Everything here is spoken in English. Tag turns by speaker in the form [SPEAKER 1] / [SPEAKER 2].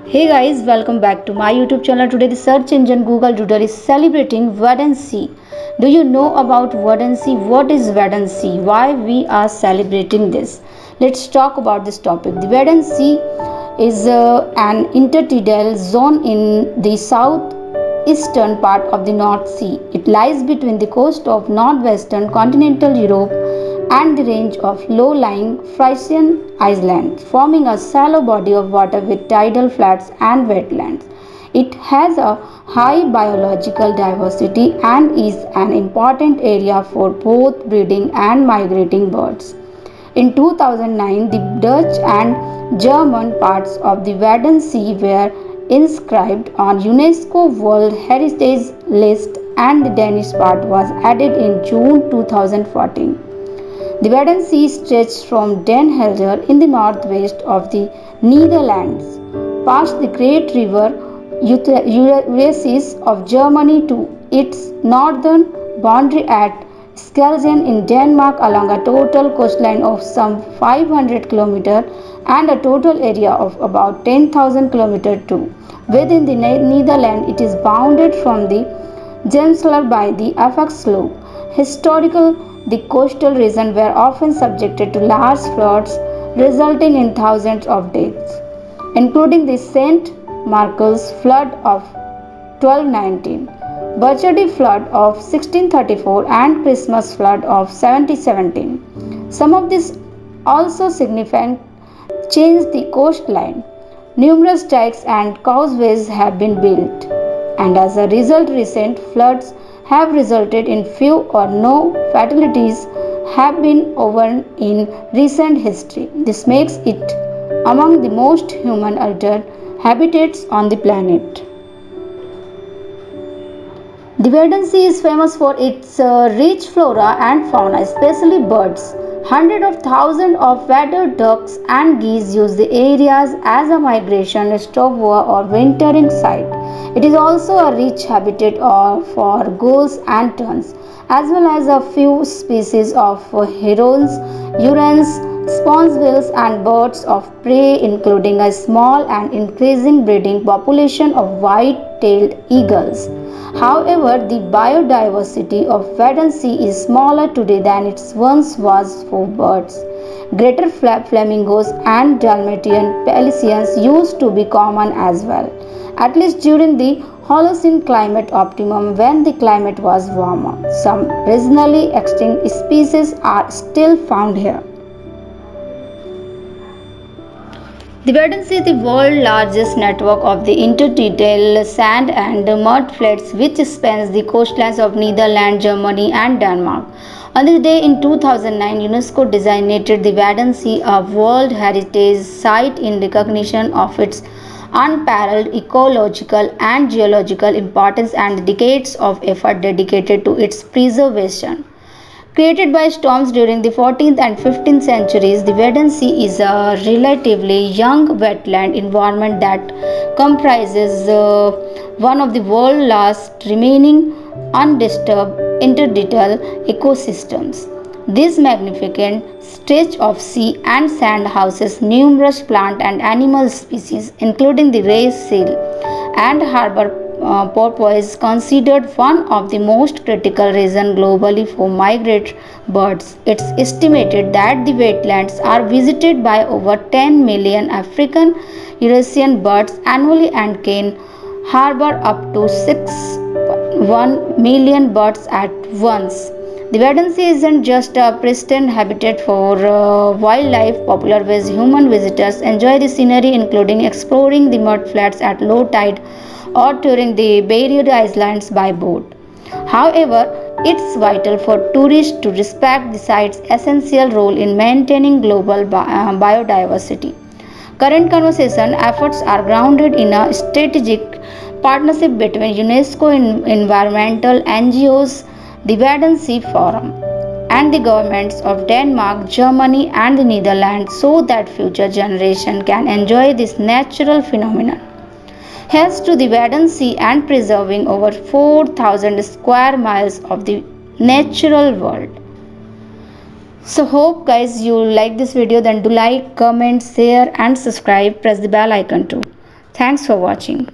[SPEAKER 1] Hey guys, welcome back to my YouTube channel. Today the search engine Google Doodle is celebrating Wadden Sea. Do you know about Wadden Sea? What is Wadden Sea? Why we are celebrating this? Let's talk about this topic. The Wadden Sea is an intertidal zone in the southeastern part of the North Sea. It lies between the coast of northwestern continental Europe and the range of low-lying Frisian islands, forming a shallow body of water with tidal flats and wetlands. It has a high biological diversity and is an important area for both breeding and migrating birds. In 2009, the Dutch and German parts of the Wadden Sea were inscribed on UNESCO World Heritage List and the Danish part was added in June 2014. The Wadden Sea stretches from Den Helder in the northwest of the Netherlands, past the great river Euphrates of Germany to its northern boundary at Skelzen in Denmark along a total coastline of some 500 km and a total area of about 10,000 km too. Within the Netherlands, it is bounded from the Gemsler by the Afak Slope. Historical, the coastal regions were often subjected to large floods, resulting in thousands of deaths, including the St. Mark's flood of 1219, Burchady flood of 1634, and Christmas flood of 1717. Some of these also significant changed the coastline. Numerous dikes and causeways have been built, and as a result, recent floods have resulted in few or no fatalities have been over in recent history. This makes it among the most human altered habitats on the planet. The Wadden Sea is famous for its rich flora and fauna, especially birds. Hundreds of thousands of water ducks and geese use the areas as a migration stopover or wintering site. It is also a rich habitat for gulls and terns, as well as a few species of herons, urans, spoonbills, and birds of prey, including a small and increasing breeding population of white-tailed eagles. However, the biodiversity of Wadden Sea is smaller today than it once was for birds. Greater flamingos and Dalmatian Pelicians used to be common as well, at least during the Holocene climate optimum when the climate was warmer. Some regionally extinct species are still found here. The Wadden Sea is the world's largest network of the intertidal sand and mud flats which spans the coastlines of Netherlands, Germany and Denmark. On this day in 2009, UNESCO designated the Wadden Sea a World Heritage Site in recognition of its unparalleled ecological and geological importance and decades of effort dedicated to its preservation. Created by storms during the 14th and 15th centuries, the Wadden Sea is a relatively young wetland environment that comprises one of the world's last remaining undisturbed intertidal ecosystems. This magnificent stretch of sea and sand houses numerous plant and animal species, including the ray seal and harbor porpoise, considered one of the most critical regions globally for migratory birds. It's estimated that the wetlands are visited by over 10 million African Eurasian birds annually and can harbor up to 1 million birds at once. The Wadden Sea isn't just a pristine habitat for wildlife. Popular with human visitors enjoy the scenery, including exploring the mud flats at low tide or touring the barrier islands by boat. However, it's vital for tourists to respect the site's essential role in maintaining global biodiversity. Current conservation efforts are grounded in a strategic partnership between UNESCO environmental NGOs, the Wadden Sea Forum, and the governments of Denmark, Germany, and the Netherlands so that future generations can enjoy this natural phenomenon. Here's to the Wadden Sea and preserving over 4,000 square miles of the natural world. So hope guys you like this video, then do like, comment, share and subscribe, press the bell icon too. Thanks for watching.